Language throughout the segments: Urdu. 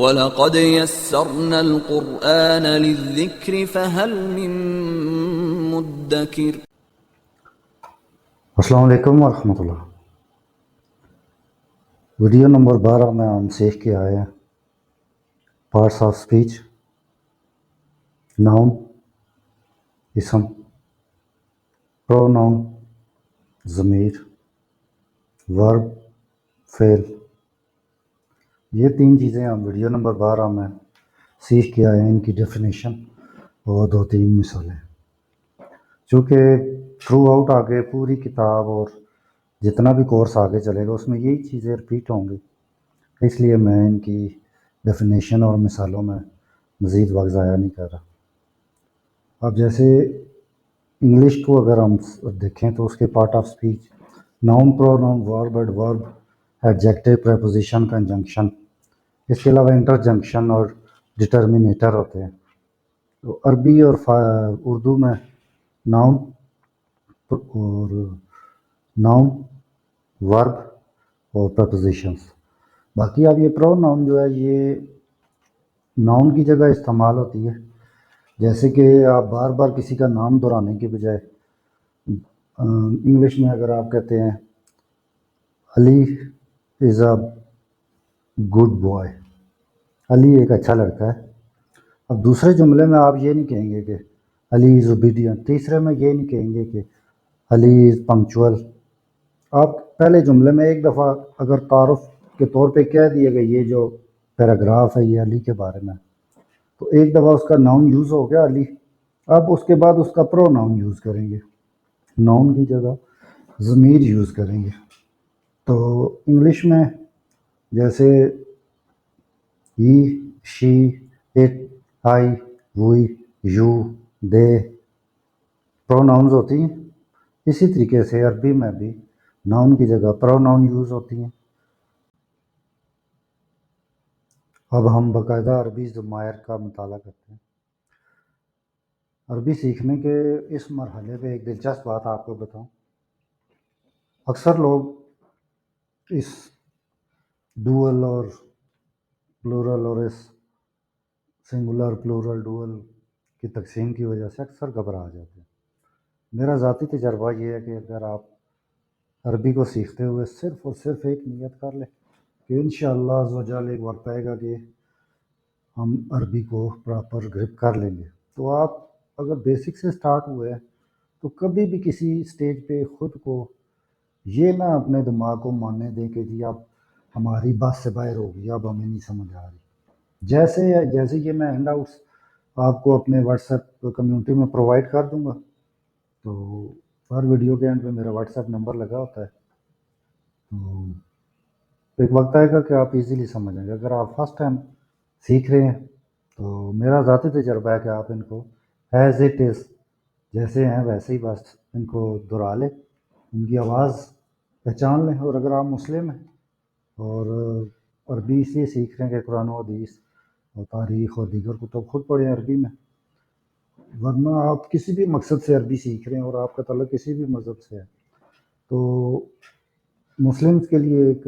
وَلَقَدْ يَسَّرْنَا الْقُرْآنَ لِلذِّكْرِ فَهَلْ مِن مُّدَّكِرٍ۔ السلام علیکم ورحمۃ اللہ۔ ویڈیو نمبر 12 میں ہم سیکھ کے آئے ہیں پارٹس آف اسپیچ، ناؤن، اسم، پروناؤن، ضمیر، ورب، فعل۔ یہ 3 چیزیں ہم ویڈیو نمبر 12 میں سیکھ کے آئے ہیں، ان کی ڈیفینیشن اور 2-3 مثالیں۔ چونکہ تھرو آؤٹ آگے پوری کتاب اور جتنا بھی کورس آگے چلے گا اس میں یہی چیزیں رپیٹ ہوں گی، اس لیے میں ان کی ڈیفینیشن اور مثالوں میں مزید وقت ضائع نہیں کر رہا۔ اب جیسے انگلش کو اگر ہم دیکھیں تو اس کے part of speech noun, pronoun, verb, adverb, adjective, preposition, conjunction, اس کے علاوہ انٹرجنکشن اور ڈٹرمینیٹر ہوتے ہیں۔ تو عربی اور اردو میں ناؤن ورب اور پریپوزیشنس۔ باقی اب یہ پروناؤن جو ہے یہ ناؤن کی جگہ استعمال ہوتی ہے، جیسے کہ آپ بار بار کسی کا نام دہرانے کے بجائے انگلش میں اگر آپ کہتے ہیں علی از اے گڈ بوائے، علی ایک اچھا لڑکا ہے، اب دوسرے جملے میں آپ یہ نہیں کہیں گے کہ علی از اوبیڈینٹ، تیسرے میں یہ نہیں کہیں گے کہ علی از پنکچوئل۔ آپ پہلے جملے میں ایک دفعہ اگر تعارف کے طور پہ کہہ دیے گا یہ جو پیراگراف ہے یہ علی کے بارے میں، تو ایک دفعہ اس کا ناؤن یوز ہو گیا علی، اب اس کے بعد اس کا پرو ناؤن یوز کریں گے، ناؤن کی جگہ ضمیر یوز کریں گے۔ تو انگلش میں جیسے he, she, it, I, we, you, they pronouns ہوتی ہیں، اسی طریقے سے عربی میں بھی ناؤن کی جگہ پروناؤن یوز ہوتی ہیں۔ اب ہم باقاعدہ عربی ضمائر کا مطالعہ کرتے ہیں۔ عربی سیکھنے کے اس مرحلے پہ ایک دلچسپ بات آپ کو بتاؤں، اکثر لوگ اس ڈوئل اور پلورل اور اس سنگولر پلورل ڈوئل کی تقسیم کی وجہ سے اکثر گھبرا جاتے ہیں۔ میرا ذاتی تجربہ یہ ہے کہ اگر آپ عربی کو سیکھتے ہوئے صرف اور صرف ایک نیت کر لیں کہ انشاءاللہ عز و جل ایک وقت آئے گا کہ ہم عربی کو پراپر گرپ کر لیں گے، تو آپ اگر بیسک سے سٹارٹ ہوئے تو کبھی بھی کسی سٹیج پہ خود کو یہ نہ اپنے دماغ کو ماننے دیں کہ جی اب ہماری بات سے باہر ہوگی، اب ہمیں نہیں سمجھ آ رہی۔ جیسے یہ میں ہینڈ آؤٹس آپ کو اپنے واٹس ایپ کمیونٹی میں پرووائڈ کر دوں گا، تو ہر ویڈیو کے اینڈ پہ میرا واٹس ایپ نمبر لگا ہوتا ہے، تو ایک وقت آئے گا کہ آپ ایزیلی سمجھیں گے۔ اگر آپ فرسٹ ٹائم سیکھ رہے ہیں تو میرا ذاتی تجربہ ہے کہ آپ ان کو ایز اٹ از جیسے ہیں ویسے ہی بس ان کو دہرا لیں، ان کی آواز پہچان لیں۔ اور اگر آپ مسلم ہیں اور عربی اس لیے سیکھ رہے ہیں کہ قرآن و حدیث اور تاریخ اور دیگر کتب خود پڑھیں عربی میں، ورنہ آپ کسی بھی مقصد سے عربی سیکھ رہے ہیں اور آپ کا تعلق کسی بھی مذہب سے ہے تو مسلمز کے لیے ایک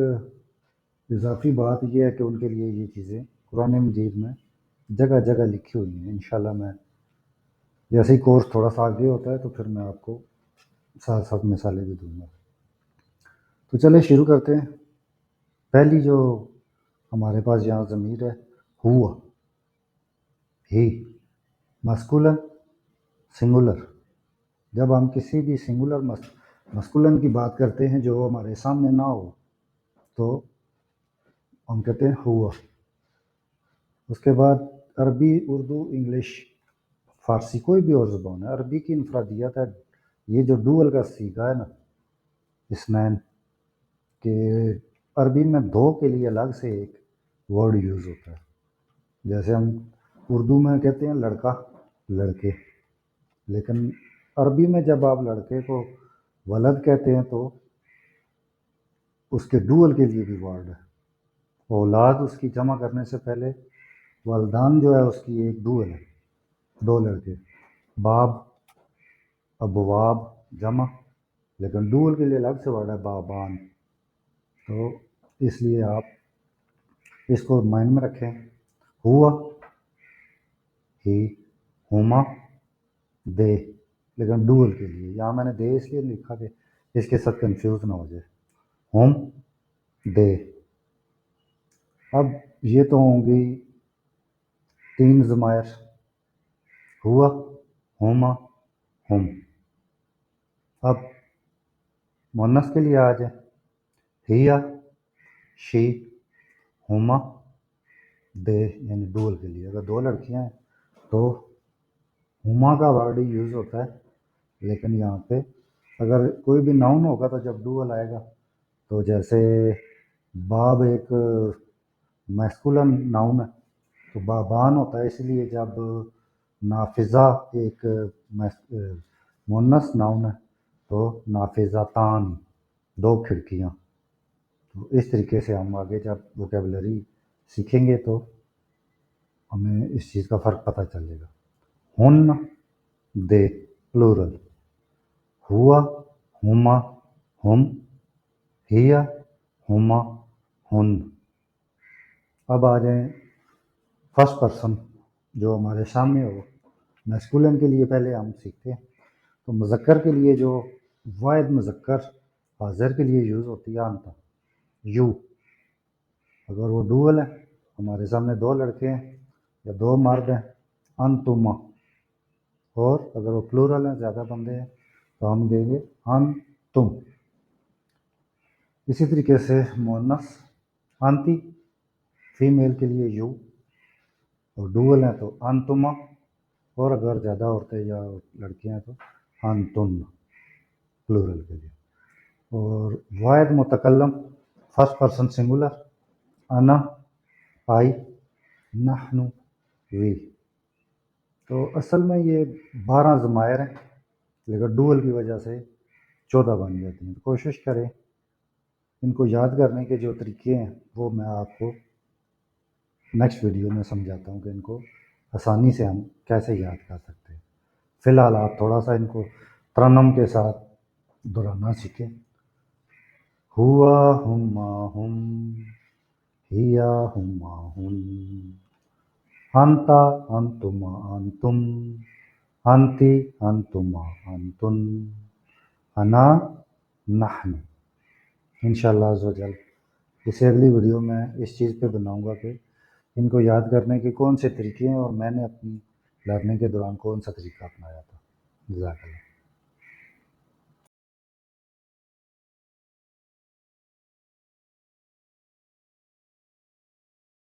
اضافی بات یہ ہے کہ ان کے لیے یہ چیزیں قرآن مجید میں جگہ جگہ لکھی ہوئی ہیں۔ انشاءاللہ میں جیسے ہی کورس تھوڑا سا آگے ہوتا ہے تو پھر میں آپ کو ساتھ ساتھ مثالیں بھی دوں گا۔ تو چلے شروع کرتے ہیں۔ پہلی جو ہمارے پاس یہاں ضمیر ہے ہوا، ہی، مسکولن، سنگولر۔ جب ہم کسی بھی سنگولر مسکولن کی بات کرتے ہیں جو ہمارے سامنے نہ ہو تو ہم کہتے ہیں ہوا۔ اس کے بعد عربی، اردو، انگلش، فارسی، کوئی بھی اور زبان ہے، عربی کی انفرادیت ہے یہ جو ڈوئل کا صیغہ ہے نا، اثنین، کہ عربی میں دو کے لیے الگ سے ایک ورڈ یوز ہوتا ہے۔ جیسے ہم اردو میں کہتے ہیں لڑکا، لڑکے، لیکن عربی میں جب آپ لڑکے کو ولد کہتے ہیں تو اس کے ڈوئل کے لیے بھی ورڈ ہے۔ اولاد اس کی جمع کرنے سے پہلے والدان جو ہے اس کی ایک ڈوئل ہے، 2 لڑکے، باب، ابواب جمع، لیکن ڈوئل کے لیے الگ سے ورڈ ہے بابان۔ تو اس لیے آپ اس کو مائنڈ میں رکھیں ہوا، ہی، ہما، دے، لیکن ڈوئل کے لیے یہاں میں نے دے اس لیے لکھا کہ اس کے ساتھ کنفیوز نہ ہو جائے. ہوم، دے. اب یہ تو ہوں گی 3 ضمائر، ہوا، ہوما، ہم. اب مونس کے لیے آ جائیں، ہیا، شی، ہوما، دے، یعنی ڈوئل کے لیے. اگر 2 لڑکیاں ہیں تو ہوما کا ورڈ ہی یوز ہوتا ہے، لیکن یہاں پہ اگر کوئی بھی ناؤن ہوگا تو جب ڈوئل آئے گا تو جیسے باب ایک میسکولن ناؤن ہے تو بابان ہوتا ہے، اس لیے جب نافذہ ایک مونس ناؤن ہے تو نافذتان، 2 کھڑکیاں. تو اس طریقے سے ہم آگے جب ووکیبلری سیکھیں گے تو ہمیں اس چیز کا فرق پتہ چلے گا. ہن، دے، پلورل. ہوا، ہما، ہم، ہیا، ہما، ہن. اب آ جائیں فرسٹ پرسن جو ہمارے سامنے ہو. میسکولن کے لیے پہلے ہم سیکھتے ہیں. تو مذکر کے لیے جو واحد مذکر حاضر کے لیے یوز ہوتی ہے انتا، یو. اگر وہ ڈوئل ہے، ہمارے سامنے 2 لڑکے ہیں یا 2 مرد ہیں، انتما. اور اگر وہ پلورل ہیں، زیادہ بندے ہیں، تو ہم دیں گے انتم. اسی طریقے سے مونس انتی، فیمیل کے لیے یو، اور ڈوئل ہیں تو انتما. اور اگر زیادہ عورتیں یا لڑکیاں ہیں تو انتن، پلورل کے لیے. اور واحد متکلم فرسٹ پرسن سنگولر، انا، آئی، نحنو، وی. تو اصل میں یہ 12 ضمائر ہیں، لیکن ڈوئل کی وجہ سے 14 بن جاتی ہیں. تو کوشش کریں ان کو یاد کرنے کے جو طریقے ہیں وہ میں آپ کو نیکسٹ ویڈیو میں سمجھاتا ہوں کہ ان کو آسانی سے ہم کیسے یاد کر سکتے ہیں. فی الحال آپ تھوڑا سا ان کو ترنم کے ساتھ دہرانا سیکھیں. ہوا، ہما، ہم، ہیا، ہما، ہن، انتا، انتما، انتم، انتی، انتما، انتن، انا، نحن. انشاءاللہ عز و جل اسے اگلی ویڈیو میں اس چیز پہ بناؤں گا کہ ان کو یاد کرنے کے کون سے طریقے ہیں اور میں نے اپنی لرننگ کے دوران کون سا طریقہ اپنایا تھا. جزاک اللہ.